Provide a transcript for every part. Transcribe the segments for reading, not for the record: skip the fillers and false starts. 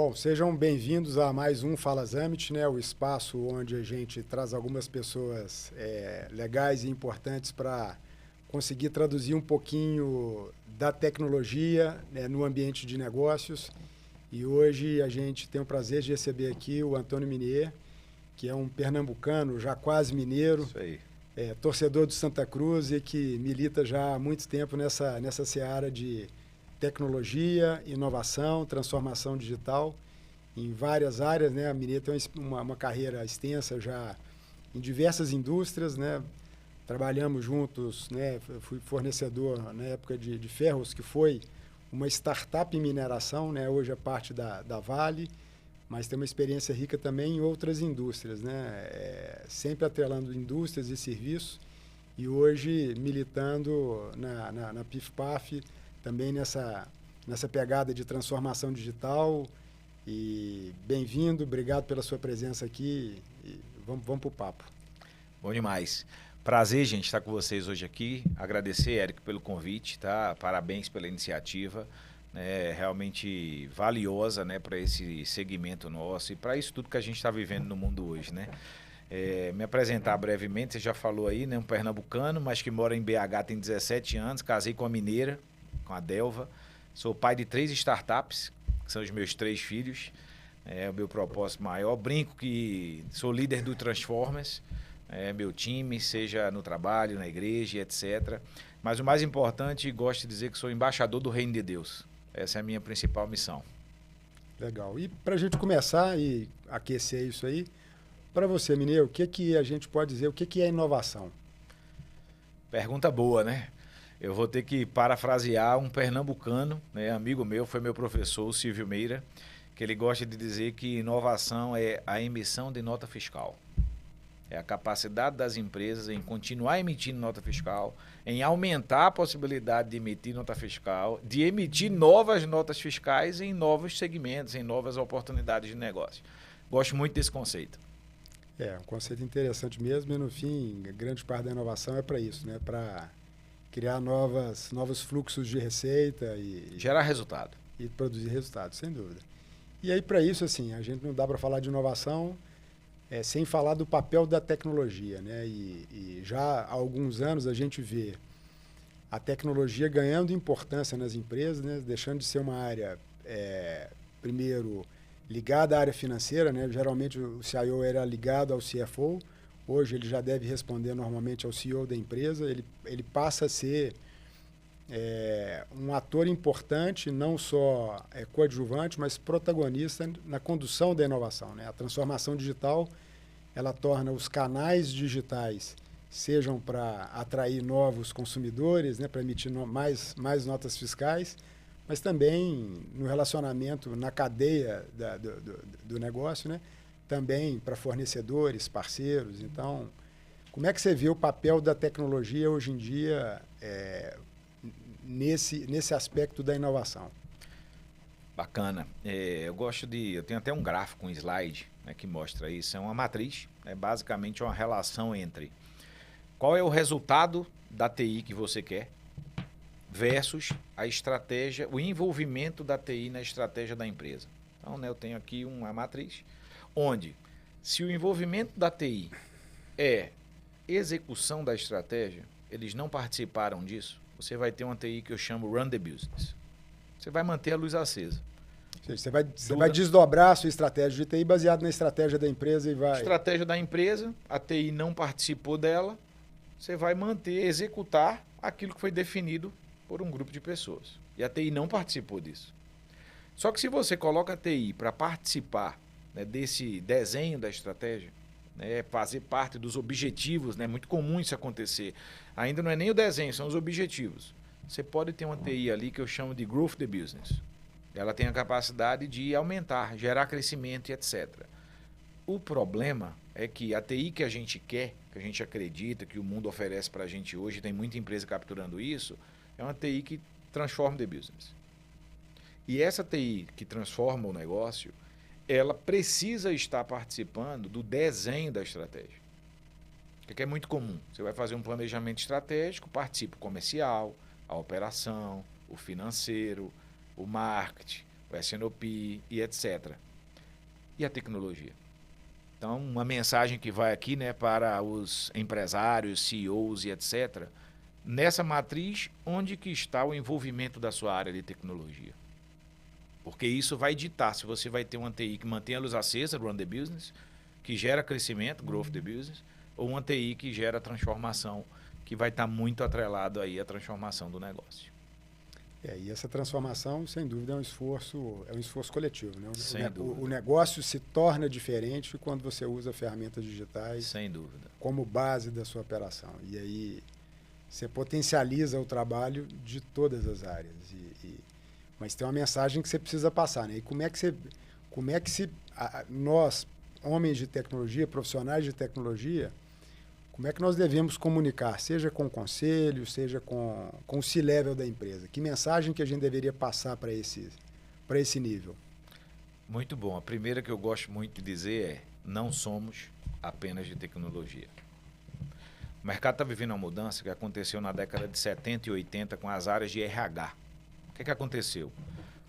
Bom, sejam bem-vindos a mais um Fala Zamit, né? O espaço onde a gente traz algumas pessoas legais e importantes para conseguir traduzir um pouquinho da tecnologia, né, no ambiente de negócios. E hoje a gente tem o prazer de receber aqui o Antônio Minier, que é um pernambucano, já quase mineiro, Isso aí. torcedor do Santa Cruz e que milita já há muito tempo nessa seara de tecnologia, inovação, transformação digital em várias áreas, né? A Minier tem uma carreira extensa já em diversas indústrias, né? Trabalhamos juntos, né? Eu fui fornecedor na época de Ferros, que foi uma startup em mineração, né? Hoje é parte da Vale, mas tem uma experiência rica também em outras indústrias, né? Sempre atrelando indústrias e serviços, e hoje militando na PIF-PAF, também nessa pegada de transformação digital. E bem-vindo, obrigado pela sua presença aqui, e vamos para o papo. Bom demais. Prazer, gente, estar com vocês hoje aqui. Agradecer, Érico, pelo convite, tá? Parabéns pela iniciativa, né? Realmente valiosa, né, para esse segmento nosso e para isso tudo que a gente está vivendo no mundo hoje, né? Me apresentar brevemente, você já falou aí, né? Um pernambucano, mas que mora em BH, tem 17 anos, casei com a mineira, com a Delva. Sou pai de 3 startups, que são os meus 3 filhos. É o meu propósito maior. Brinco que sou líder do Transformers, meu time, seja no trabalho, na igreja, etc. Mas o mais importante, gosto de dizer que sou embaixador do Reino de Deus. Essa é a minha principal missão. Legal. E para a gente começar e aquecer isso aí, para você, Mineiro, o que a gente pode dizer, o que é inovação? Pergunta boa, né? Eu vou ter que parafrasear um pernambucano, né, amigo meu, foi meu professor, o Silvio Meira, que ele gosta de dizer que inovação é a emissão de nota fiscal. É a capacidade das empresas em continuar emitindo nota fiscal, em aumentar a possibilidade de emitir nota fiscal, de emitir novas notas fiscais em novos segmentos, em novas oportunidades de negócio. Gosto muito desse conceito. Um conceito interessante mesmo, e no fim, grande parte da inovação é para isso, né? Para criar novos fluxos de receita gerar resultado. E produzir resultados, sem dúvida. E aí, para isso, assim, a gente não dá para falar de inovação sem falar do papel da tecnologia, né? E já há alguns anos a gente vê a tecnologia ganhando importância nas empresas, né? Deixando de ser uma área, primeiro, ligada à área financeira, né? Geralmente o CIO era ligado ao CFO, hoje ele já deve responder normalmente ao CEO da empresa, ele passa a ser um ator importante, não só coadjuvante, mas protagonista na condução da inovação, né? A transformação digital, ela torna os canais digitais, sejam para atrair novos consumidores, né? Para emitir mais notas fiscais, mas também no relacionamento, na cadeia do negócio, né? Também para fornecedores, parceiros. Então, como é que você vê o papel da tecnologia hoje em dia nesse aspecto da inovação? Bacana. Eu tenho até um gráfico, um slide, né, que mostra isso. É uma matriz, basicamente uma relação entre qual é o resultado da TI que você quer versus a estratégia, o envolvimento da TI na estratégia da empresa. Então, né, eu tenho aqui uma matriz onde, se o envolvimento da TI é execução da estratégia, eles não participaram disso, você vai ter uma TI que eu chamo Run the Business. Você vai manter a luz acesa. Ou seja, você vai desdobrar a sua estratégia de TI baseado na estratégia da empresa e vai... Estratégia da empresa, a TI não participou dela, você vai manter, executar aquilo que foi definido por um grupo de pessoas. E a TI não participou disso. Só que se você coloca a TI para participar, né, desse desenho da estratégia, né, fazer parte dos objetivos, né, muito comum isso acontecer. Ainda não é nem o desenho, são os objetivos. Você pode ter uma TI ali que eu chamo de Growth the Business. Ela tem a capacidade de aumentar, gerar crescimento e etc. O problema é que a TI que a gente quer, que a gente acredita, que o mundo oferece para a gente hoje, tem muita empresa capturando isso, é uma TI que transforma the business. E essa TI que transforma o negócio, ela precisa estar participando do desenho da estratégia. O que é muito comum. Você vai fazer um planejamento estratégico, participa o comercial, a operação, o financeiro, o marketing, o S&OP e etc. E a tecnologia? Então, uma mensagem que vai aqui, né, para os empresários, CEOs e etc. Nessa matriz, onde que está o envolvimento da sua área de tecnologia? Porque isso vai ditar se você vai ter uma TI que mantém a luz acesa, run the business, que gera crescimento, growth the business, ou uma TI que gera transformação, que vai estar muito atrelado aí à transformação do negócio. E essa transformação, sem dúvida, é um esforço coletivo, né? O negócio se torna diferente quando você usa ferramentas digitais sem dúvida, como base da sua operação. E aí você potencializa o trabalho de todas as áreas. Mas tem uma mensagem que você precisa passar, né? E como é que nós, homens de tecnologia, profissionais de tecnologia, como é que nós devemos comunicar, seja com o conselho, seja com o C-level da empresa? Que mensagem que a gente deveria passar para esse nível? Muito bom. A primeira que eu gosto muito de dizer é: não somos apenas de tecnologia. O mercado está vivendo uma mudança que aconteceu na década de 70 e 80 com as áreas de RH. O que aconteceu?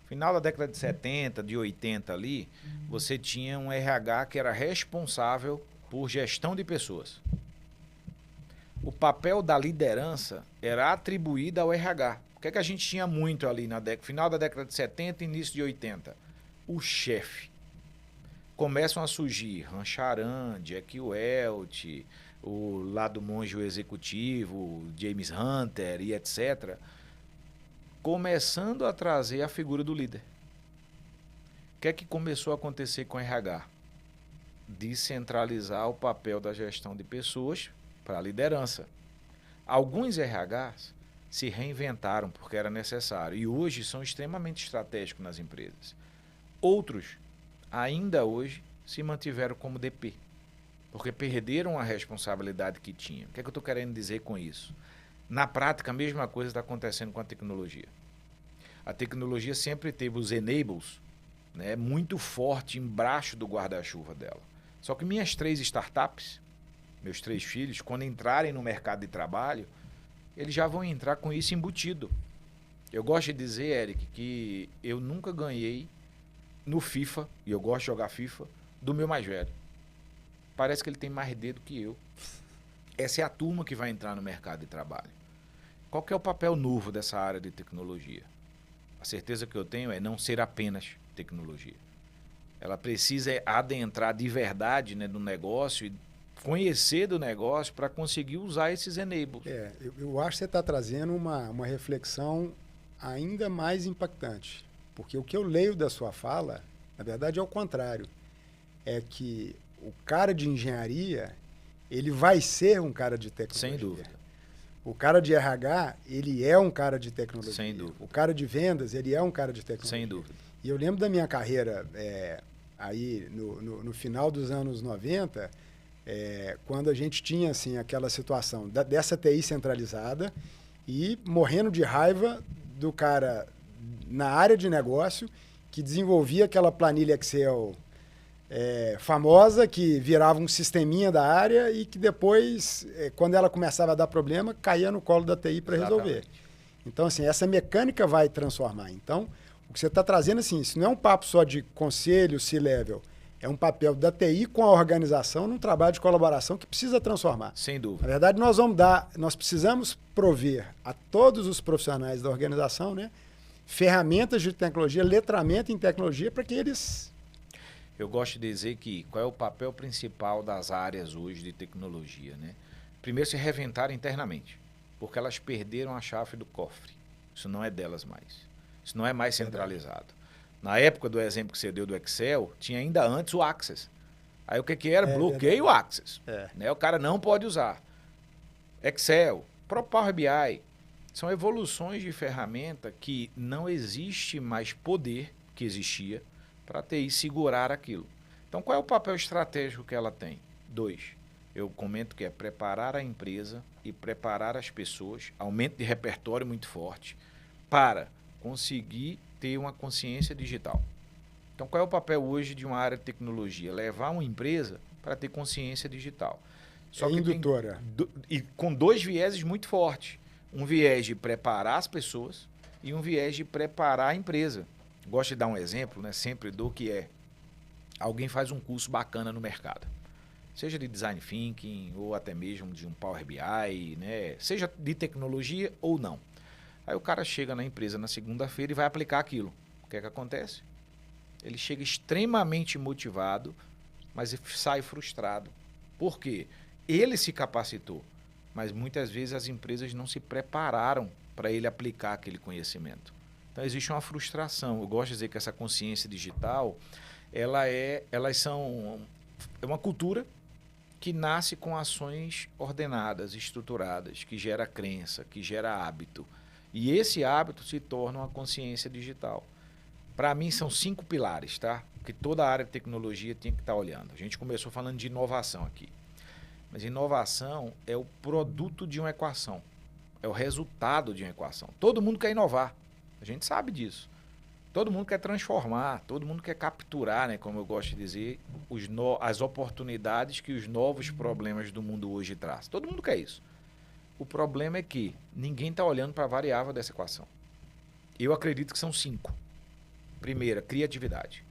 No final da década de 70, de 80 ali, você tinha um RH que era responsável por gestão de pessoas. O papel da liderança era atribuído ao RH. O que a gente tinha muito ali no final da década de 70 e início de 80? O chefe. Começam a surgir Rancharan, Jack Welch, o lado monge o executivo, James Hunter e etc., começando a trazer a figura do líder. O que é que começou a acontecer com o RH? Descentralizar o papel da gestão de pessoas para a liderança. Alguns RHs se reinventaram porque era necessário e hoje são extremamente estratégicos nas empresas. Outros, ainda hoje, se mantiveram como DP, porque perderam a responsabilidade que tinham. O que é que eu estou querendo dizer com isso? Na prática, a mesma coisa está acontecendo com a tecnologia. A tecnologia sempre teve os enables, né, muito forte embaixo do guarda-chuva dela. Só que minhas 3 startups, meus 3 filhos, quando entrarem no mercado de trabalho, eles já vão entrar com isso embutido. Eu gosto de dizer, Eric, que eu nunca ganhei no FIFA, e eu gosto de jogar FIFA, do meu mais velho. Parece que ele tem mais dedo que eu. Essa é a turma que vai entrar no mercado de trabalho. Qual que é o papel novo dessa área de tecnologia? A certeza que eu tenho é não ser apenas tecnologia. Ela precisa adentrar de verdade, né, no negócio e conhecer do negócio para conseguir usar esses enables. Eu acho que você está trazendo uma reflexão ainda mais impactante. Porque o que eu leio da sua fala, na verdade, é o contrário. É que o cara de engenharia, ele vai ser um cara de tecnologia. Sem dúvida. O cara de RH, ele é um cara de tecnologia. Sem dúvida. O cara de vendas, ele é um cara de tecnologia. Sem dúvida. E eu lembro da minha carreira aí no final dos anos 90, quando a gente tinha assim, aquela situação dessa TI centralizada e morrendo de raiva do cara na área de negócio que desenvolvia aquela planilha Excel famosa, que virava um sisteminha da área e que depois, quando ela começava a dar problema, caía no colo da TI para resolver. Então, assim, essa mecânica vai transformar. Então, o que você está trazendo, assim, isso não é um papo só de conselho, C-level, é um papel da TI com a organização num trabalho de colaboração que precisa transformar. Sem dúvida. Na verdade, nós precisamos prover a todos os profissionais da organização, né, ferramentas de tecnologia, letramento em tecnologia para que eles... Eu gosto de dizer que qual é o papel principal das áreas hoje de tecnologia, né? Primeiro, se reinventar internamente, porque elas perderam a chave do cofre. Isso não é delas mais. Isso não é mais centralizado. Na época do exemplo que você deu do Excel, tinha ainda antes o Access. Aí o que era? Bloqueio o Access. Né? O cara não pode usar. Excel, próprio Power BI. São evoluções de ferramenta que não existe mais poder que existia para a TI segurar aquilo. Então, qual é o papel estratégico que ela tem? 2. Eu comento que é preparar a empresa e preparar as pessoas, aumento de repertório muito forte, para conseguir ter uma consciência digital. Então, qual é o papel hoje de uma área de tecnologia? Levar uma empresa para ter consciência digital. Só que indutora. E com 2 vieses muito fortes. Um viés de preparar as pessoas e um viés de preparar a empresa. Gosto de dar um exemplo, né? Sempre dou, que é alguém faz um curso bacana no mercado. Seja de design thinking ou até mesmo de um Power BI, né? Seja de tecnologia ou não. Aí o cara chega na empresa na segunda-feira e vai aplicar aquilo. O que é que acontece? Ele chega extremamente motivado, mas sai frustrado. Por quê? Ele se capacitou, mas muitas vezes as empresas não se prepararam para ele aplicar aquele conhecimento. Então existe uma frustração. Eu gosto de dizer que essa consciência digital, elas são uma cultura que nasce com ações ordenadas, estruturadas, que gera crença, que gera hábito. E esse hábito se torna uma consciência digital. Para mim são 5 pilares, tá? Que toda a área de tecnologia tem que estar olhando. A gente começou falando de inovação aqui. Mas inovação é o produto de uma equação. É o resultado de uma equação. Todo mundo quer inovar. A gente sabe disso. Todo mundo quer transformar, todo mundo quer capturar, né, como eu gosto de dizer, as oportunidades que os novos problemas do mundo hoje trazem. Todo mundo quer isso. O problema é que ninguém está olhando para a variável dessa equação. Eu acredito que são 5. Primeira, criatividade.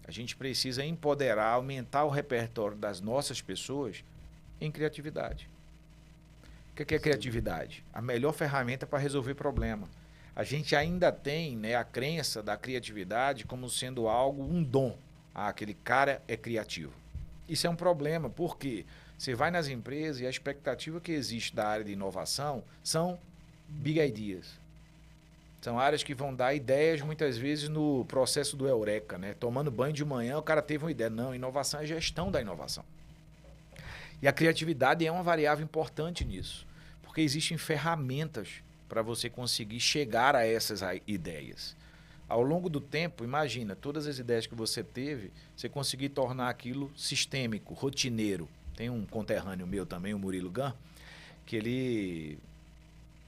A gente precisa empoderar, aumentar o repertório das nossas pessoas em criatividade. O que é criatividade? A melhor ferramenta para resolver problema. A gente ainda tem, né, a crença da criatividade como sendo algo, um dom. Ah, aquele cara é criativo. Isso é um problema, porque você vai nas empresas e a expectativa que existe da área de inovação são big ideas. São áreas que vão dar ideias muitas vezes no processo do eureka, né? Tomando banho de manhã, o cara teve uma ideia. Não, inovação é gestão da inovação. E a criatividade é uma variável importante nisso, porque existem ferramentas para você conseguir chegar a essas ideias. Ao longo do tempo, imagina, todas as ideias que você teve, você conseguir tornar aquilo sistêmico, rotineiro. Tem um conterrâneo meu também, o Murilo Gun, que ele,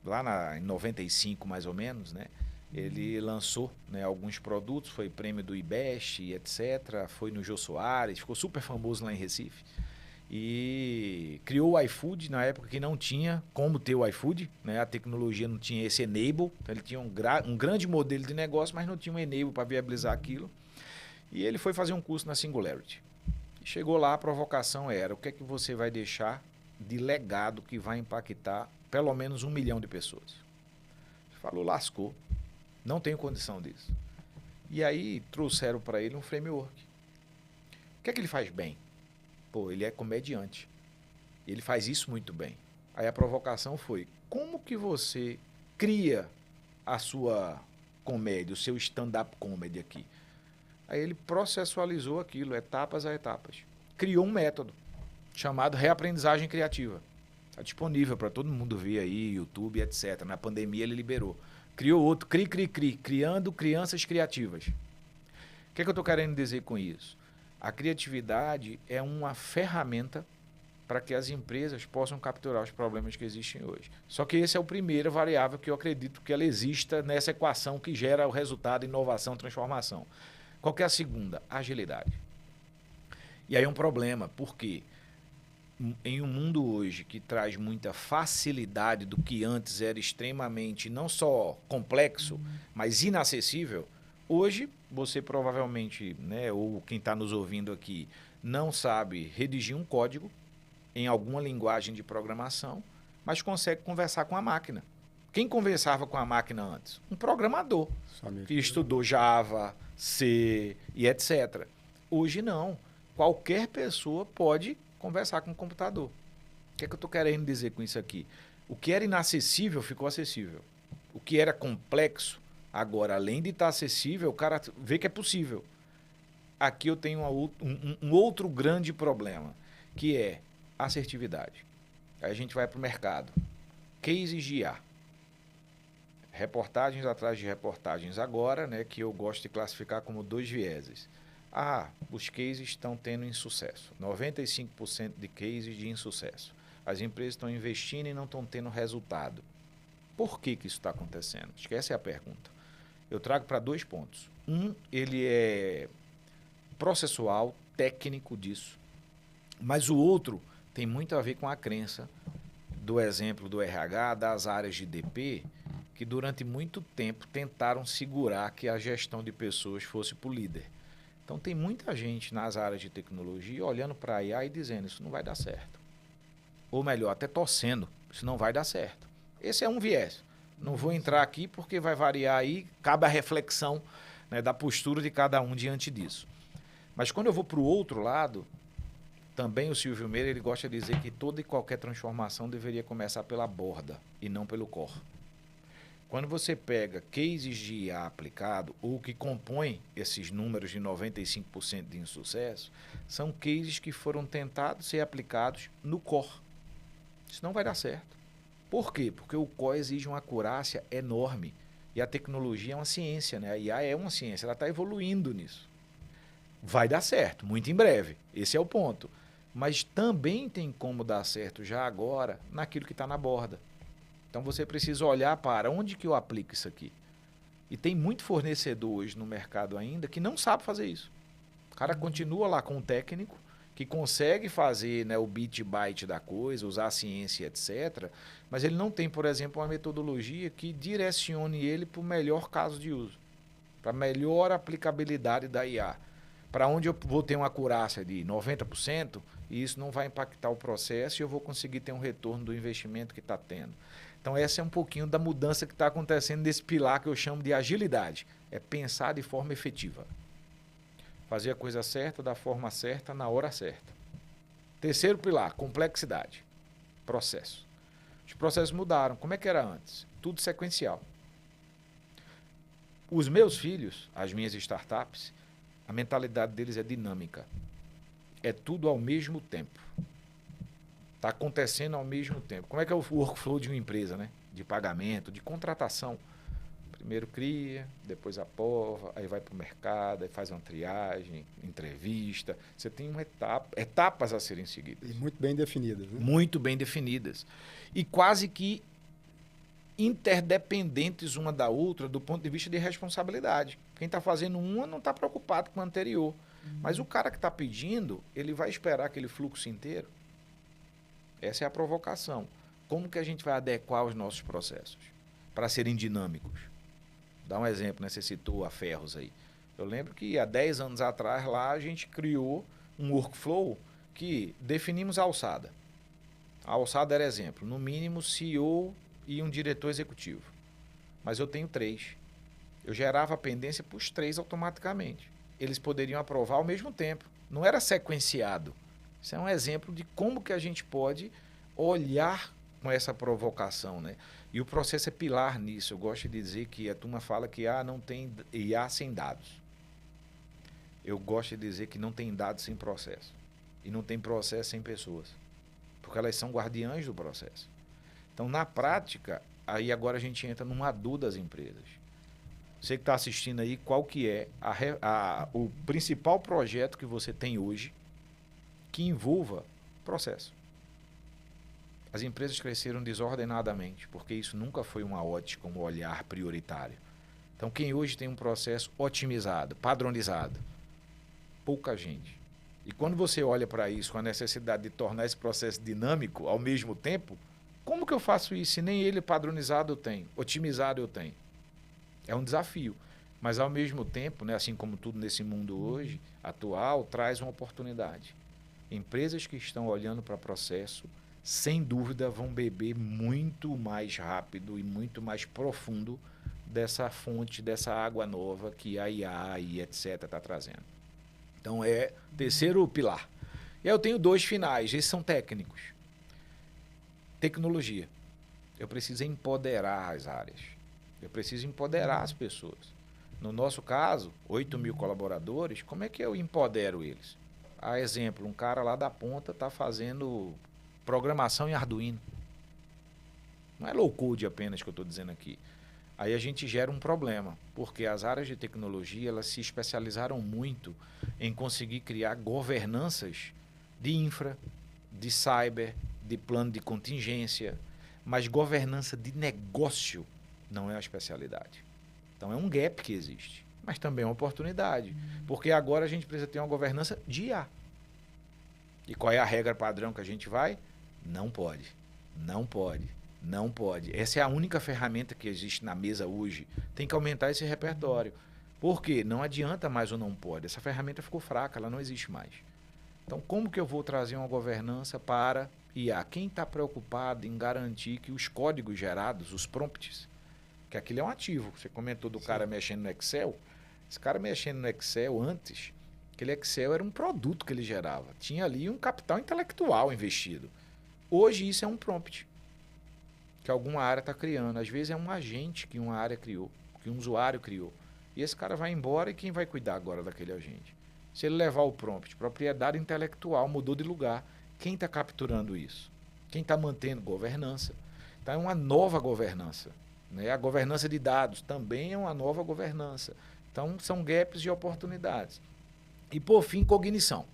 lá em 95 mais ou menos, né, ele lançou, né, alguns produtos, foi prêmio do IBEST, etc., foi no Jô Soares, ficou super famoso lá em Recife. E criou o iFood na época que não tinha como ter o iFood, né? A tecnologia não tinha esse enable, então ele tinha um grande modelo de negócio, mas não tinha um enable para viabilizar aquilo. E ele foi fazer um curso na Singularity. E chegou lá, a provocação era: o que é que você vai deixar de legado que vai impactar pelo menos 1 milhão de pessoas? Ele falou, lascou, não tenho condição disso. E aí trouxeram para ele um framework. O que é que ele faz bem? Pô, ele é comediante. Ele faz isso muito bem. Aí a provocação foi: como que você cria a sua comédia, o seu stand-up comedy aqui? Aí ele processualizou aquilo, etapas a etapas. Criou um método chamado reaprendizagem criativa. Está disponível para todo mundo ver aí, YouTube, etc. Na pandemia ele liberou. Criou outro, criando crianças criativas. O que é que eu estou querendo dizer com isso? A criatividade é uma ferramenta para que as empresas possam capturar os problemas que existem hoje. Só que esse é o primeiro variável que eu acredito que ela exista nessa equação que gera o resultado inovação, transformação. Qual que é a segunda? Agilidade. E aí é um problema, porque em um mundo hoje que traz muita facilidade do que antes era extremamente não só complexo, mas inacessível, hoje você provavelmente, né, ou quem está nos ouvindo aqui, não sabe redigir um código em alguma linguagem de programação, mas consegue conversar com a máquina. Quem conversava com a máquina antes? Um programador que estudou Java, C e etc. Hoje não. Qualquer pessoa pode conversar com o computador. O que é que eu estou querendo dizer com isso aqui? O que era inacessível ficou acessível. O que era complexo, agora, além de estar acessível, o cara vê que é possível. Aqui eu tenho um outro grande problema, que é assertividade. Aí a gente vai para o mercado. Cases de IA. Reportagens atrás de reportagens agora, né, que eu gosto de classificar como 2 vieses. Os cases estão tendo insucesso. 95% de cases de insucesso. As empresas estão investindo e não estão tendo resultado. Por que isso está acontecendo? Acho que essa é a pergunta. Eu trago para 2 pontos. Ele é processual, técnico disso. Mas o outro tem muito a ver com a crença do exemplo do RH, das áreas de DP, que durante muito tempo tentaram segurar que a gestão de pessoas fosse para o líder. Então tem muita gente nas áreas de tecnologia olhando para a IA e dizendo isso não vai dar certo. Ou melhor, até torcendo, isso não vai dar certo. Esse é um viés. Não vou entrar aqui porque vai variar aí, cabe a reflexão, né, da postura de cada um diante disso. Mas quando eu vou para o outro lado, também o Silvio Meira ele gosta de dizer que toda e qualquer transformação deveria começar pela borda e não pelo core. Quando você pega cases de IA aplicado, ou que compõem esses números de 95% de insucesso, são cases que foram tentados ser aplicados no core. Isso não vai dar certo. Por quê? Porque o core exige uma acurácia enorme. E a tecnologia é uma ciência, né? A IA é uma ciência, ela está evoluindo nisso. Vai dar certo, muito em breve. Esse é o ponto. Mas também tem como dar certo já agora naquilo que está na borda. Então você precisa olhar para onde que eu aplico isso aqui. E tem muito fornecedor hoje no mercado ainda que não sabe fazer isso. O cara continua lá com um técnico que consegue fazer, né, o bit byte da coisa, usar a ciência, etc. Mas ele não tem, por exemplo, uma metodologia que direcione ele para o melhor caso de uso, para a melhor aplicabilidade da IA. Para onde eu vou ter uma acurácia de 90% e isso não vai impactar o processo e eu vou conseguir ter um retorno do investimento que está tendo. Então essa é um pouquinho da mudança que está acontecendo nesse pilar que eu chamo de agilidade. É pensar de forma efetiva. Fazer a coisa certa, da forma certa, na hora certa. Terceiro pilar, complexidade. Processo. Os processos mudaram. Como é que era antes? Tudo sequencial. Os meus filhos, as minhas startups, a mentalidade deles é dinâmica. É tudo ao mesmo tempo. Está acontecendo ao mesmo tempo. Como é que é o workflow de uma empresa, né? De pagamento, de contratação? Primeiro cria, depois aprova, aí vai para o mercado, aí faz uma triagem, entrevista. Você tem uma etapas a serem seguidas. E muito bem definidas, né? Muito bem definidas. E quase que interdependentes uma da outra do ponto de vista de responsabilidade. Quem está fazendo uma não está preocupado com a anterior. Mas o cara que está pedindo, ele vai esperar aquele fluxo inteiro. Essa é a provocação. Como que a gente vai adequar os nossos processos para serem dinâmicos? Dá um exemplo, né? Você citou a Ferros aí. Eu lembro que há 10 anos atrás lá a gente criou um workflow que definimos a alçada. A alçada era exemplo, no mínimo CEO e um diretor executivo. Mas eu tenho 3. Eu gerava a pendência para os 3 automaticamente. Eles poderiam aprovar ao mesmo tempo. Não era sequenciado. Isso é um exemplo de como que a gente pode olhar com essa provocação, né? E o processo é pilar nisso. Eu gosto de dizer que a turma fala que não tem IA sem dados. Eu gosto de dizer que não tem dados sem processo. E não tem processo sem pessoas. Porque elas são guardiãs do processo. Então, na prática, aí agora a gente entra num adu das empresas. Você que está assistindo aí, qual que é o principal projeto que você tem hoje que envolva processo? As empresas cresceram desordenadamente, porque isso nunca foi uma ótica, um olhar prioritário. Então, quem hoje tem um processo otimizado, padronizado? Pouca gente. E quando você olha para isso com a necessidade de tornar esse processo dinâmico ao mesmo tempo, como que eu faço isso se nem ele padronizado eu tenho, otimizado eu tenho? É um desafio. Mas, ao mesmo tempo, né, assim como tudo nesse mundo hoje, atual, traz uma oportunidade. Empresas que estão olhando para processo, sem dúvida, vão beber muito mais rápido e muito mais profundo dessa fonte, dessa água nova que a IA e etc. está trazendo. Então, é terceiro pilar. E aí eu tenho 2 finais, esses são técnicos. Tecnologia. Eu preciso empoderar as áreas. Eu preciso empoderar as pessoas. No nosso caso, 8 mil colaboradores, como é que eu empodero eles? A exemplo, um cara lá da ponta está fazendo programação em Arduino. Não é low code apenas que eu estou dizendo aqui. Aí a gente gera um problema, porque as áreas de tecnologia elas se especializaram muito em conseguir criar governanças de infra, de cyber, de plano de contingência, mas governança de negócio não é a especialidade. Então é um gap que existe, mas também é uma oportunidade, porque agora a gente precisa ter uma governança de IA. E qual é a regra padrão que a gente vai? Não pode, não pode, Não pode. Essa é a única ferramenta que existe na mesa hoje. Tem que aumentar esse repertório. Por quê? Não adianta mais o não pode. Essa ferramenta ficou fraca, ela não existe mais. Então, como que eu vou trazer uma governança para IA? Quem está preocupado em garantir que os códigos gerados, os prompts, que aquilo é um ativo. Você comentou do cara mexendo no Excel. Esse cara mexendo no Excel antes, aquele Excel era um produto que ele gerava. Tinha ali um capital intelectual investido. Hoje isso é um prompt que alguma área está criando. Às vezes é um agente que uma área criou, que um usuário criou. E esse cara vai embora e quem vai cuidar agora daquele agente? Se ele levar o prompt, propriedade intelectual mudou de lugar. Quem está capturando isso? Quem está mantendo governança? Então é uma nova governança. Né? A governança de dados também é uma nova governança. Então são gaps de oportunidades. E por fim, cognição.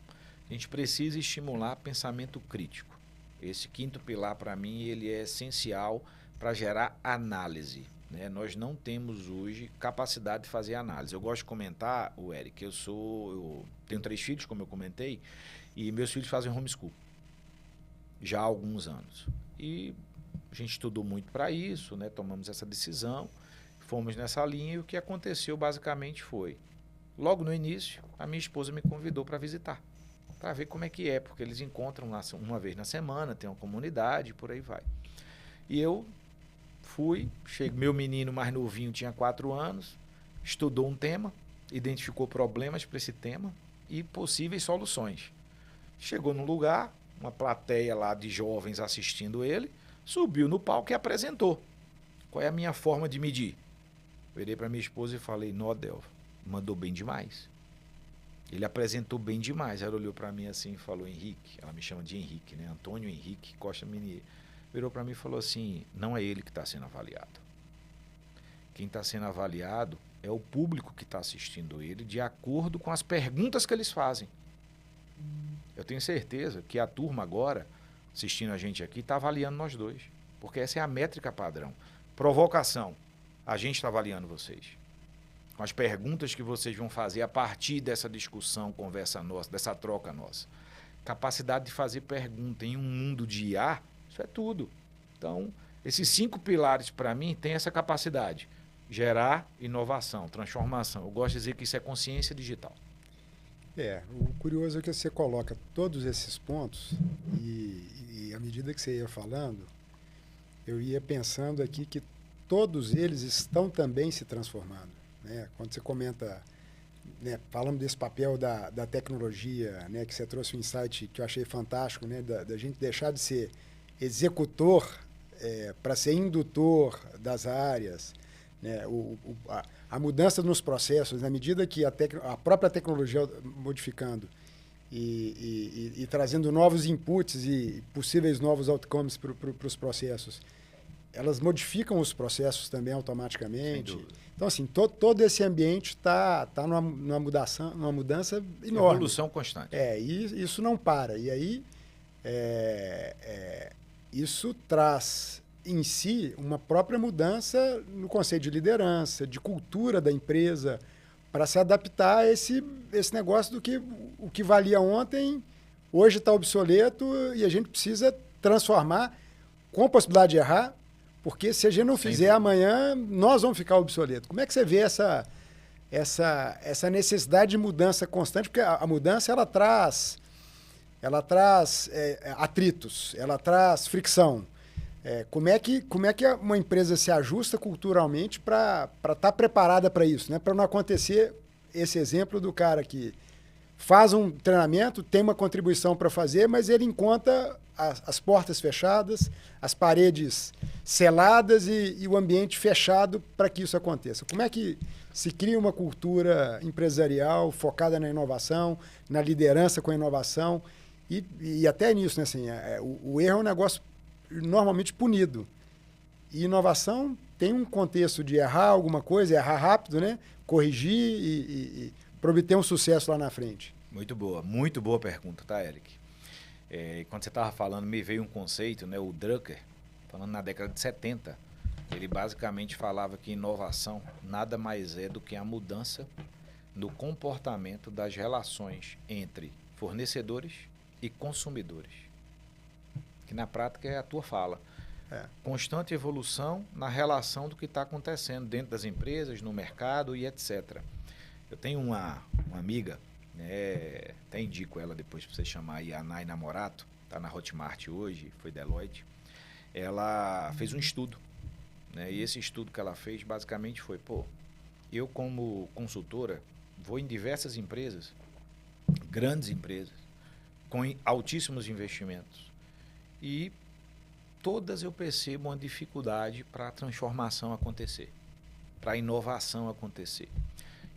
A gente precisa estimular pensamento crítico. Esse quinto pilar, para mim, ele é essencial para gerar análise. Né? Nós não temos hoje capacidade de fazer análise. Eu gosto de comentar, Eric, eu tenho 3 filhos, como eu comentei, e meus filhos fazem homeschool já há alguns anos. E a gente estudou muito para isso, né? Tomamos essa decisão, fomos nessa linha e o que aconteceu basicamente foi, logo no início, a minha esposa me convidou para visitar, para ver como é que é, porque eles encontram uma vez na semana, tem uma comunidade, por aí vai. E eu fui, meu menino mais novinho tinha 4 anos, estudou um tema, identificou problemas para esse tema e possíveis soluções. Chegou num lugar, uma plateia lá de jovens assistindo ele, subiu no palco e apresentou. Qual é a minha forma de medir? Virei para minha esposa e falei, nó, Delva, mandou bem demais. Ele apresentou bem demais. Ela olhou para mim assim e falou, Henrique, ela me chama de Henrique, né? Antônio Henrique Costa Minier. Virou para mim e falou assim, não é ele que está sendo avaliado. Quem está sendo avaliado é o público que está assistindo ele de acordo com as perguntas que eles fazem. Eu tenho certeza que a turma agora, assistindo a gente aqui, está avaliando nós dois. Porque essa é a métrica padrão. Provocação. A gente está avaliando vocês. Com as perguntas que vocês vão fazer a partir dessa discussão, conversa nossa, dessa troca nossa. Capacidade de fazer pergunta em um mundo de IA, isso é tudo. Então, esses 5 pilares, para mim, têm essa capacidade. Gerar inovação, transformação. Eu gosto de dizer que isso é consciência digital. O curioso é que você coloca todos esses pontos e à medida que você ia falando, eu ia pensando aqui que todos eles estão também se transformando. Né? Quando você comenta, né, falando desse papel da tecnologia, né, que você trouxe um insight que eu achei fantástico, né, da gente deixar de ser executor para ser indutor das áreas, né, a mudança nos processos, na medida que a própria tecnologia modificando e trazendo novos inputs e possíveis novos outcomes para os processos, elas modificam os processos também automaticamente. Então, assim, todo esse ambiente está numa mudança enorme. Evolução constante. E isso não para. E aí, isso traz em si uma própria mudança no conceito de liderança, de cultura da empresa, para se adaptar a esse negócio do que o que valia ontem, hoje está obsoleto e a gente precisa transformar com a possibilidade de errar, porque se a gente não fizer amanhã, nós vamos ficar obsoletos. Como é que você vê essa necessidade de mudança constante? Porque a mudança ela traz atritos, ela traz fricção. Como é que uma empresa se ajusta culturalmente para estar preparada para isso, né? Para não acontecer esse exemplo do cara que faz um treinamento, tem uma contribuição para fazer, mas ele encontra as portas fechadas, as paredes seladas e o ambiente fechado para que isso aconteça. Como é que se cria uma cultura empresarial focada na inovação, na liderança com a inovação e até nisso, né? Assim, o erro é um negócio normalmente punido. E inovação tem um contexto de errar alguma coisa, errar rápido, né? Corrigir e para obter um sucesso lá na frente. Muito boa pergunta, tá, Eric? Quando você estava falando, me veio um conceito, né? O Drucker, falando na década de 70, ele basicamente falava que inovação nada mais é do que a mudança no comportamento das relações entre fornecedores e consumidores. Que na prática é a tua fala. Constante evolução na relação do que está acontecendo dentro das empresas, no mercado e etc. Eu tenho uma amiga, né, até indico ela depois para você chamar aí, a Nay Namorato, está na Hotmart hoje, foi Deloitte. Ela fez um estudo, né, e esse estudo que ela fez basicamente foi, eu como consultora vou em diversas empresas, grandes empresas, com altíssimos investimentos, e todas eu percebo uma dificuldade para a transformação acontecer, para a inovação acontecer.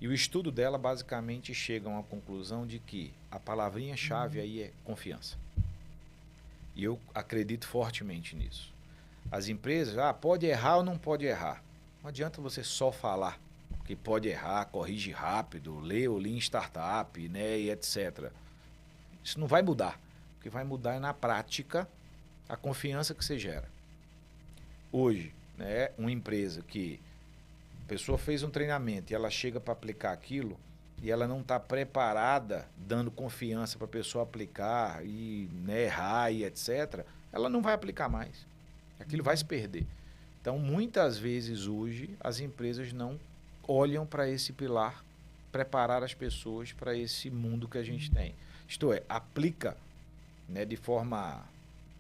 E o estudo dela basicamente chega a uma conclusão de que a palavrinha-chave aí é confiança. E eu acredito fortemente nisso. As empresas, pode errar ou não pode errar. Não adianta você só falar que pode errar, corrige rápido, lê o Lean Startup, né, e etc. Isso não vai mudar. O que vai mudar é na prática a confiança que você gera. Hoje, né, uma empresa que a pessoa fez um treinamento e ela chega para aplicar aquilo e ela não está preparada, dando confiança para a pessoa aplicar e, né, errar e etc., ela não vai aplicar mais. Aquilo vai se perder. Então, muitas vezes hoje, as empresas não olham para esse pilar, preparar as pessoas para esse mundo que a gente tem. Isto é, aplica, né, de forma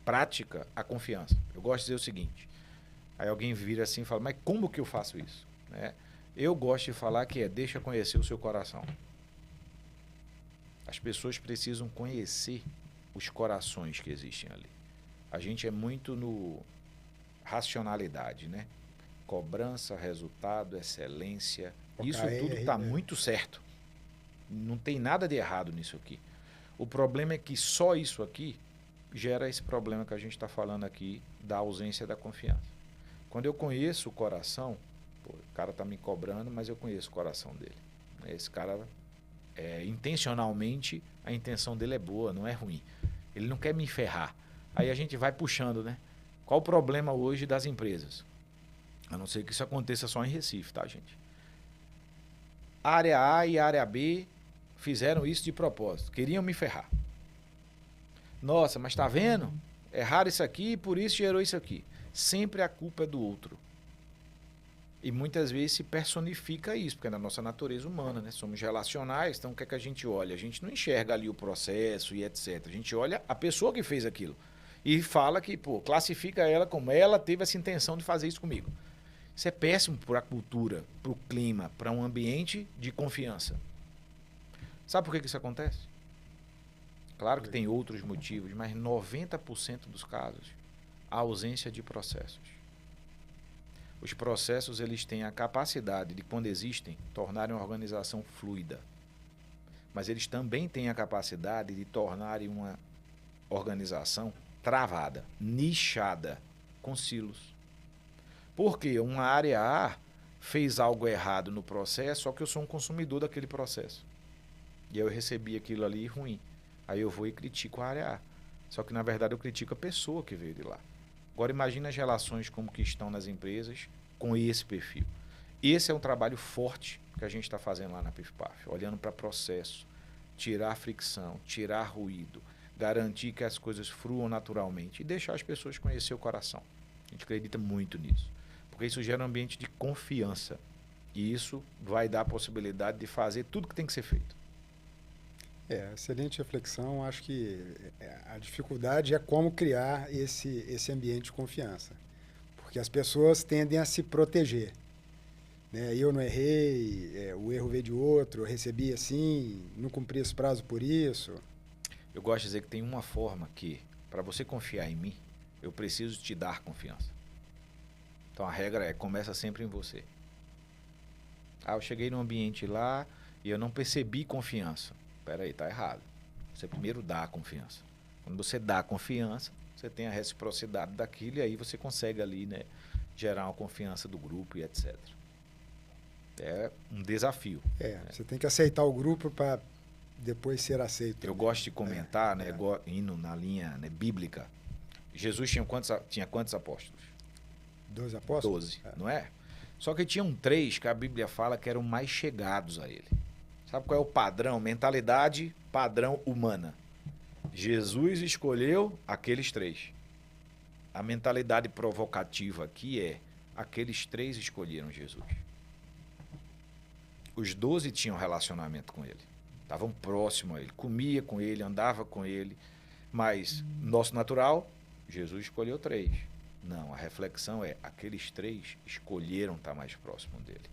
prática a confiança. Eu gosto de dizer o seguinte, aí alguém vira assim e fala, mas como que eu faço isso? Né? Eu gosto de falar que deixa conhecer o seu coração. As pessoas precisam conhecer os corações que existem ali. A gente é muito no racionalidade, né? Cobrança, resultado, excelência. Isso tudo está muito certo. Não tem nada de errado nisso aqui. O problema é que só isso aqui gera esse problema que a gente está falando aqui da ausência da confiança. Quando eu conheço o coração, o cara está me cobrando, mas eu conheço o coração dele. Esse cara, intencionalmente, a intenção dele é boa, não é ruim. Ele não quer me ferrar. Aí a gente vai puxando, né? Qual o problema hoje das empresas? A não ser que isso aconteça só em Recife, tá, gente? Área A e área B fizeram isso de propósito. Queriam me ferrar. Nossa, mas tá vendo? Erraram isso aqui e por isso gerou isso aqui. Sempre a culpa é do outro. E muitas vezes se personifica isso, porque é na nossa natureza humana, né? Somos relacionais, então o que é que a gente olha? A gente não enxerga ali o processo e etc. A gente olha a pessoa que fez aquilo. E fala que, classifica ela como ela teve essa intenção de fazer isso comigo. Isso é péssimo para a cultura, para o clima, para um ambiente de confiança. Sabe por que isso acontece? Claro que tem outros motivos, mas 90% dos casos, a ausência de processos. Os processos, eles têm a capacidade de, quando existem, tornarem uma organização fluida. Mas eles também têm a capacidade de tornarem uma organização travada, nichada, com silos. Porque uma área A fez algo errado no processo, só que eu sou um consumidor daquele processo. E eu recebi aquilo ali ruim. Aí eu vou e critico a área A. Só que, na verdade, eu critico a pessoa que veio de lá. Agora, imagina as relações como que estão nas empresas com esse perfil. Esse é um trabalho forte que a gente está fazendo lá na PIFPAF, olhando para processo, tirar fricção, tirar ruído, garantir que as coisas fluam naturalmente e deixar as pessoas conhecer o coração. A gente acredita muito nisso, porque isso gera um ambiente de confiança e isso vai dar a possibilidade de fazer tudo que tem que ser feito. Excelente reflexão. Acho que a dificuldade é como criar esse ambiente de confiança. Porque as pessoas tendem a se proteger. Né? Eu não errei, o erro veio de outro, eu recebi assim, não cumpri esse prazo por isso. Eu gosto de dizer que tem uma forma que, para você confiar em mim, eu preciso te dar confiança. Então a regra começa sempre em você. Eu cheguei num ambiente lá e eu não percebi confiança. Espera aí, tá errado. Você primeiro dá a confiança. Quando você dá a confiança, você tem a reciprocidade daquilo e aí você consegue ali, né, gerar uma confiança do grupo e etc. É um desafio. Você tem que aceitar o grupo para depois ser aceito. Eu gosto de comentar, né, indo na linha, né, bíblica. Jesus tinha quantos apóstolos? 12 apóstolos? 12, não é? Só que tinham 3 que a Bíblia fala que eram mais chegados a ele. Sabe qual é o padrão? Mentalidade padrão humana. Jesus escolheu aqueles 3. A mentalidade provocativa aqui é: aqueles 3 escolheram Jesus. Os 12 tinham relacionamento com ele. Estavam próximos a ele. Comia com ele, andava com ele. Mas, nosso natural, Jesus escolheu 3. Não, a reflexão é: aqueles 3 escolheram estar mais próximo dele.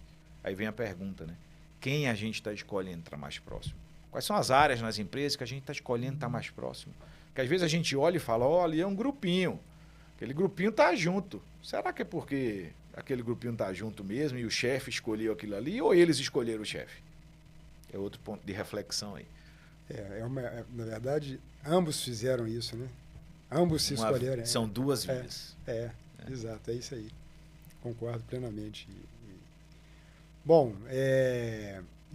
Aí vem a pergunta, né? Quem a gente está escolhendo estar mais próximo? Quais são as áreas nas empresas que a gente está escolhendo estar mais próximo? Porque às vezes a gente olha e fala: olha, é um grupinho. Aquele grupinho está junto. Será que é porque aquele grupinho está junto mesmo e o chefe escolheu aquilo ali, ou eles escolheram o chefe? É outro ponto de reflexão aí. Na verdade, ambos fizeram isso, né? Ambos se escolheram. São 2 vias. Exato, é isso aí. Concordo plenamente. Bom,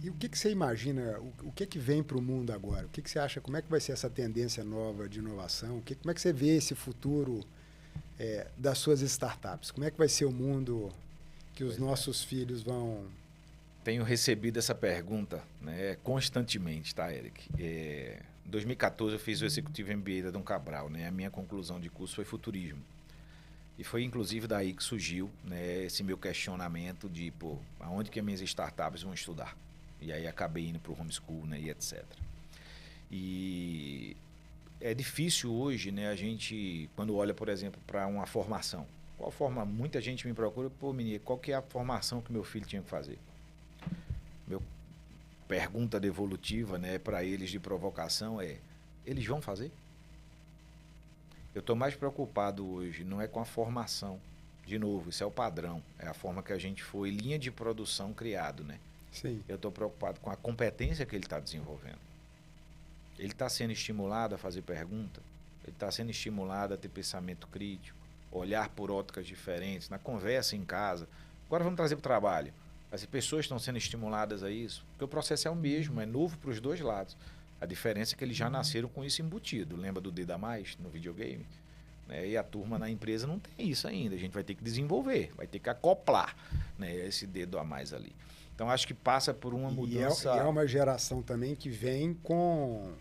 e o que você imagina, o que vem para o mundo agora? O que você acha, como é que vai ser essa tendência nova de inovação? Como é que você vê esse futuro das suas startups? Como é que vai ser o mundo que os nossos filhos vão... Tenho recebido essa pergunta, né, constantemente, tá, Eric? Em 2014 eu fiz o Executivo MBA da Dom Cabral, né? A minha conclusão de curso foi futurismo. E foi inclusive daí que surgiu, né, esse meu questionamento de, aonde que as minhas startups vão estudar? E aí acabei indo para o homeschool, né, e etc. E é difícil hoje, né, a gente, quando olha, por exemplo, para uma formação. Qual forma? Muita gente me procura: menino, qual que é a formação que meu filho tinha que fazer? Meu pergunta devolutiva, né, para eles de provocação é: eles vão fazer? Eu estou mais preocupado hoje, não é com a formação. De novo, isso é o padrão. É a forma que a gente foi, linha de produção criado, né? Sim. Eu estou preocupado com a competência que ele está desenvolvendo. Ele está sendo estimulado a fazer pergunta, ele está sendo estimulado a ter pensamento crítico, olhar por óticas diferentes, na conversa em casa. Agora vamos trazer para o trabalho. As pessoas estão sendo estimuladas a isso, porque o processo é o mesmo, é novo para os 2 lados. A diferença é que eles já nasceram com isso embutido. Lembra do dedo a mais no videogame? E a turma na empresa não tem isso ainda. A gente vai ter que desenvolver, vai ter que acoplar, né, esse dedo a mais ali. Então, acho que passa por uma mudança... E é uma geração também que vem com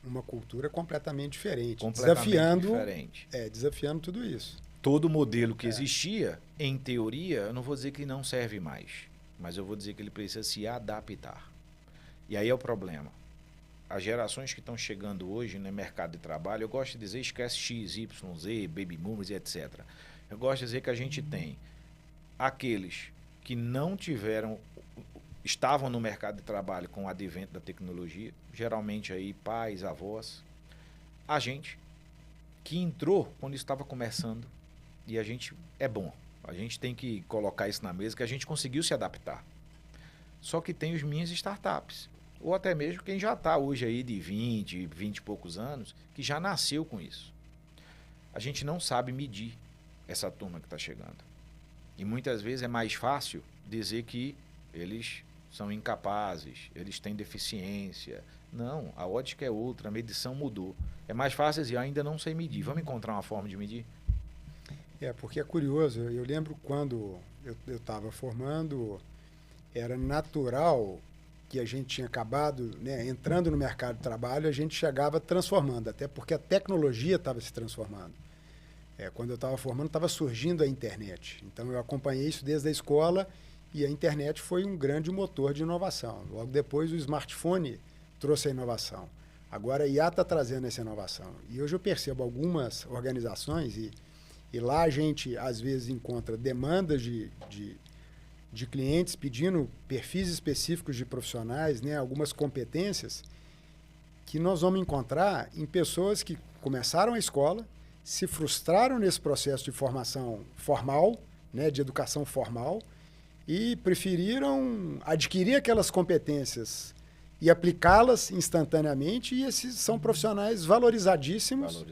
uma cultura completamente diferente. Desafiando tudo isso. Todo modelo que existia, em teoria, eu não vou dizer que não serve mais, mas eu vou dizer que ele precisa se adaptar. E aí é o problema. As gerações que estão chegando hoje no mercado de trabalho, eu gosto de dizer, esquece X, Y, Z, Baby Boomers e etc. Eu gosto de dizer que a gente tem aqueles que não estavam no mercado de trabalho com o advento da tecnologia, geralmente aí pais, avós, a gente que entrou quando estava começando, e a gente é bom. A gente tem que colocar isso na mesa, que a gente conseguiu se adaptar. Só que tem os minhas startups, ou até mesmo quem já está hoje aí de 20 e poucos anos, que já nasceu com isso. A gente não sabe medir essa turma que está chegando. E muitas vezes é mais fácil dizer que eles são incapazes, eles têm deficiência. Não, a ótica é outra, a medição mudou. É mais fácil dizer: ainda não sei medir, vamos encontrar uma forma de medir? Porque é curioso, eu lembro quando eu estava formando, era natural que a gente tinha acabado, né, entrando no mercado de trabalho, a gente chegava transformando, até porque a tecnologia estava se transformando. Quando eu estava formando, estava surgindo a internet. Então, eu acompanhei isso desde a escola e a internet foi um grande motor de inovação. Logo depois, o smartphone trouxe a inovação. Agora, a IA está trazendo essa inovação. E hoje eu percebo algumas organizações, e lá a gente, às vezes, encontra demandas de clientes pedindo perfis específicos de profissionais, né, algumas competências que nós vamos encontrar em pessoas que começaram a escola, se frustraram nesse processo de formação formal, né, de educação formal, e preferiram adquirir aquelas competências e aplicá-las instantaneamente, e esses são profissionais valorizadíssimos.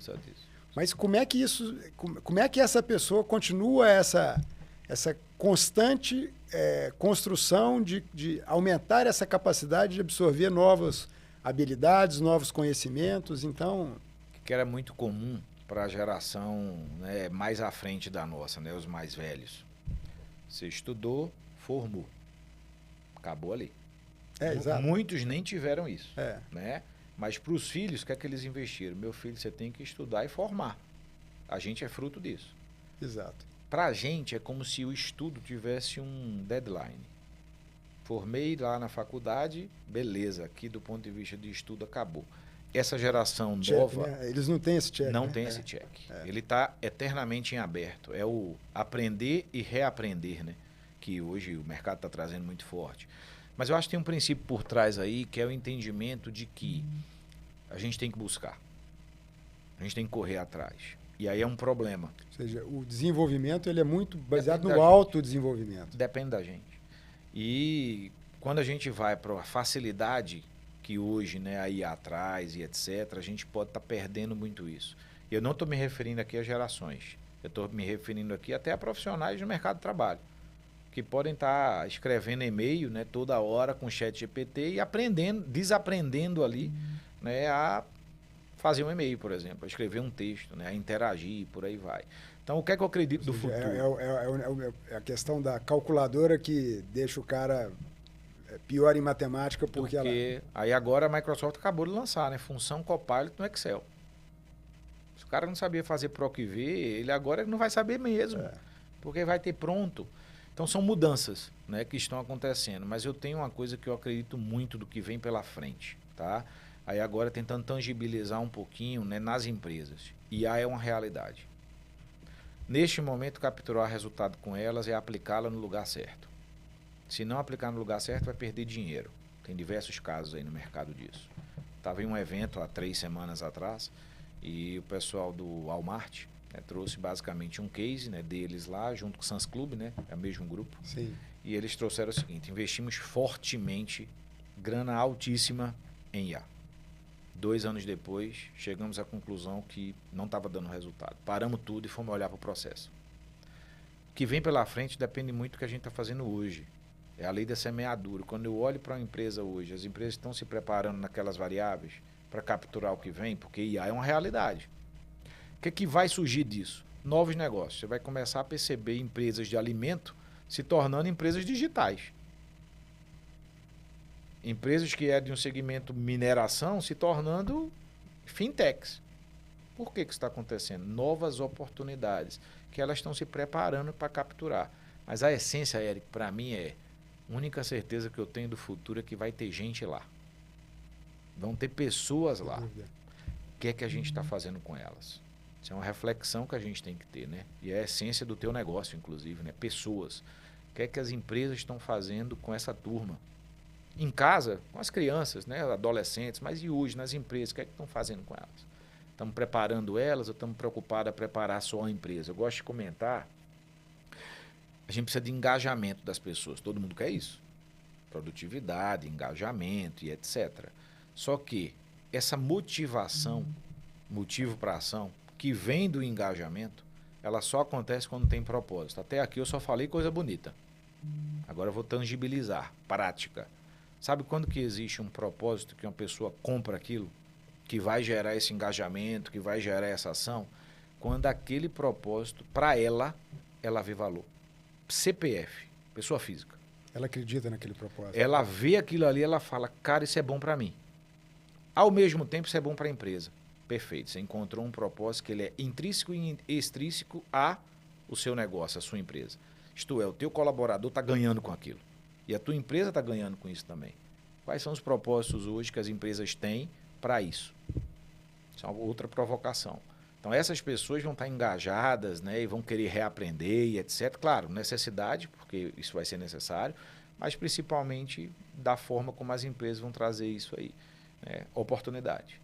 Mas como é que essa pessoa continua essa constante construção de aumentar essa capacidade de absorver novas habilidades, novos conhecimentos? Então, que era muito comum para a geração, né, mais à frente da nossa, né, os mais velhos. Você estudou, formou. Acabou ali. Exato. Muitos nem tiveram isso. Né? Mas para os filhos, o que é que eles investiram? Meu filho, você tem que estudar e formar. A gente é fruto disso. Exato. Para a gente é como se o estudo tivesse um deadline. Formei lá na faculdade, beleza, aqui do ponto de vista de estudo acabou. Essa geração Check, nova né? Eles não têm esse check. não né? tem esse check. Ele está eternamente em aberto. É o aprender e reaprender, né? Que hoje o mercado está trazendo muito forte. Mas eu acho que tem um princípio por trás aí, que é o entendimento de que a gente tem que buscar. A gente tem que correr atrás. E aí é um problema. Ou seja, o desenvolvimento ele é muito baseado Depende no da autodesenvolvimento. Depende da gente. E quando a gente vai para a facilidade que hoje, né, aí atrás e etc., a gente pode estar perdendo muito isso. E eu não estou me referindo aqui a gerações. Eu estou me referindo aqui até a profissionais do mercado de trabalho, que podem estar escrevendo e-mail, né, toda hora com o chat GPT e aprendendo, desaprendendo ali, né, a fazer um e-mail, por exemplo, a escrever um texto, né, a interagir, por aí vai. Então, o que é que eu acredito do futuro? É a questão da calculadora que deixa o cara pior em matemática porque ela... Aí agora a Microsoft acabou de lançar, né, função Copilot no Excel. Se o cara não sabia fazer PROC-V, ele agora não vai saber mesmo, porque vai ter pronto. Então são mudanças, né, que estão acontecendo, mas eu tenho uma coisa que eu acredito muito do que vem pela frente, tá? Aí agora tentando tangibilizar um pouquinho, né, nas empresas. IA é uma realidade. Neste momento, capturar resultado com elas é aplicá-la no lugar certo. Se não aplicar no lugar certo, vai perder dinheiro. Tem diversos casos aí no mercado disso. Estava em um evento há 3 semanas atrás e o pessoal do Walmart, né, trouxe basicamente um case, né, deles lá, junto com o Sans Club, né, é o mesmo grupo. Sim. E eles trouxeram o seguinte: investimos fortemente, grana altíssima em IA. 2 anos depois, chegamos à conclusão que não estava dando resultado. Paramos tudo e fomos olhar para o processo. O que vem pela frente depende muito do que a gente está fazendo hoje. É a lei da semeadura. Quando eu olho para uma empresa hoje, as empresas estão se preparando naquelas variáveis para capturar o que vem, porque IA é uma realidade. O que vai surgir disso? Novos negócios. Você vai começar a perceber empresas de alimento se tornando empresas digitais. Empresas que é de um segmento mineração se tornando fintechs. Por que isso está acontecendo? Novas oportunidades que elas estão se preparando para capturar. Mas a essência, Érico, para mim a única certeza que eu tenho do futuro é que vai ter gente lá. Vão ter pessoas lá. O que é que a gente está fazendo com elas? Isso é uma reflexão que a gente tem que ter, né? E é a essência do teu negócio, inclusive, né? Pessoas. O que é que as empresas estão fazendo com essa turma? Em casa, com as crianças, né, adolescentes, mas e hoje nas empresas, o que é que estão fazendo com elas? Estamos preparando elas ou estamos preocupados a preparar só a empresa? Eu gosto de comentar, a gente precisa de engajamento das pessoas, todo mundo quer isso. Produtividade, engajamento e etc. Só que essa motivação, motivo para ação, que vem do engajamento, ela só acontece quando tem propósito. Até aqui eu só falei coisa bonita. Agora eu vou tangibilizar, prática. Sabe quando que existe um propósito que uma pessoa compra aquilo, que vai gerar esse engajamento, que vai gerar essa ação? Quando aquele propósito, para ela vê valor. CPF, pessoa física. Ela acredita naquele propósito. Ela vê aquilo ali, ela fala, cara, isso é bom para mim. Ao mesmo tempo, isso é bom para a empresa. Perfeito, você encontrou um propósito que ele é intrínseco e extrínseco a o seu negócio, a sua empresa. Isto é, o teu colaborador está ganhando com aquilo. E a tua empresa está ganhando com isso também. Quais são os propósitos hoje que as empresas têm para isso? Isso é uma outra provocação. Então, essas pessoas vão estar engajadas, né, e vão querer reaprender e etc. Claro, necessidade, porque isso vai ser necessário, mas principalmente da forma como as empresas vão trazer isso aí. Né? Oportunidade.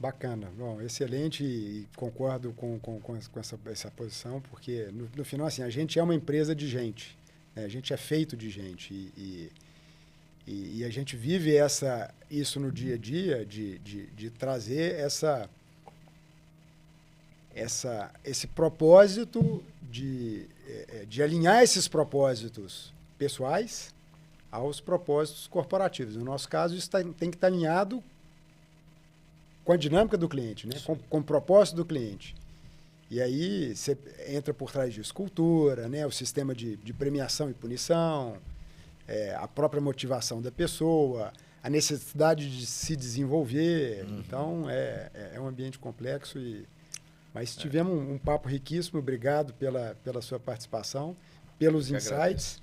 Bacana. Bom, excelente e concordo com essa posição, porque no final, assim, a gente é uma empresa de gente. Né? A gente é feito de gente e a gente vive isso no dia a dia de trazer esse propósito, de alinhar esses propósitos pessoais aos propósitos corporativos. No nosso caso, isso tem que estar alinhado com a dinâmica do cliente, né? com o propósito do cliente. E aí você entra por trás disso, cultura, né? O sistema de premiação e punição, a própria motivação da pessoa, a necessidade de se desenvolver. Uhum. Então, é um ambiente complexo, Mas tivemos um papo riquíssimo. Obrigado pela sua participação, pelos insights.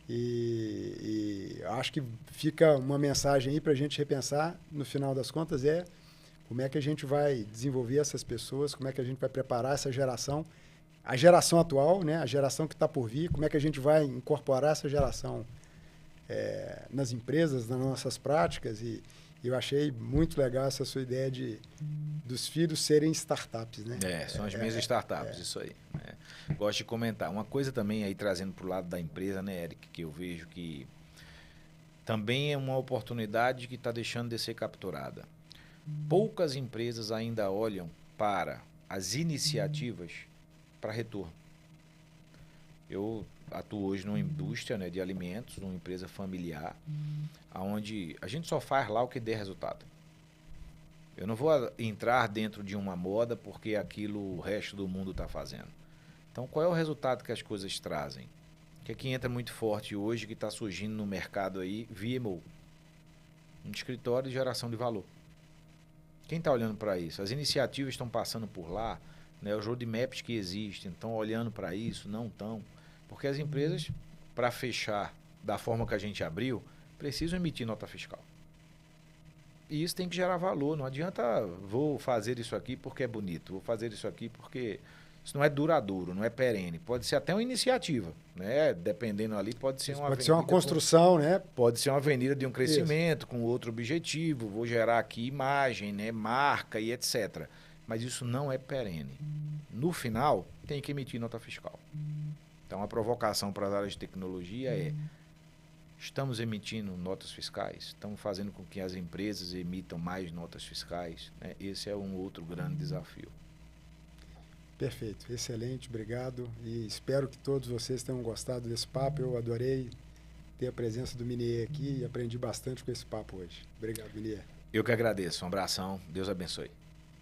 E acho que fica uma mensagem aí para a gente repensar, no final das contas, como é que a gente vai desenvolver essas pessoas, como é que a gente vai preparar essa geração, a geração atual, né, a geração que está por vir, como é que a gente vai incorporar essa geração nas empresas, nas nossas práticas. E eu achei muito legal essa sua ideia dos filhos serem startups, né? São as minhas startups, isso aí. Gosto de comentar. Uma coisa também aí, trazendo para o lado da empresa, né, Eric, que eu vejo que também é uma oportunidade que está deixando de ser capturada. Poucas empresas ainda olham para as iniciativas para retorno. Eu atuo hoje numa indústria, né, de alimentos, numa empresa familiar, onde a gente só faz lá o que der resultado. Eu não vou entrar dentro de uma moda porque aquilo o resto do mundo está fazendo. Então, qual é o resultado que as coisas trazem? Que aqui entra muito forte hoje, que está surgindo no mercado aí, VMO, um escritório de geração de valor. Quem está olhando para isso? As iniciativas estão passando por lá, né? Os roadmaps que existem estão olhando para isso, não estão. Porque as empresas, para fechar da forma que a gente abriu, precisam emitir nota fiscal. E isso tem que gerar valor. Não adianta, vou fazer isso aqui porque é bonito, vou fazer isso aqui porque isso não é duradouro, não é perene. Pode ser até uma iniciativa, né? Dependendo ali, pode ser pode ser uma construção, né? Pode ser uma avenida de um crescimento com outro objetivo. Vou gerar aqui imagem, né? Marca e etc. Mas isso não é perene. No final, tem que emitir nota fiscal. Então, a provocação para as áreas de tecnologia estamos emitindo notas fiscais, estamos fazendo com que as empresas emitam mais notas fiscais, né? Esse é um outro grande desafio. Perfeito, excelente, obrigado. E espero que todos vocês tenham gostado desse papo. Eu adorei ter a presença do Minier aqui e aprendi bastante com esse papo hoje. Obrigado, Minier. Eu que agradeço. Um abração. Deus abençoe.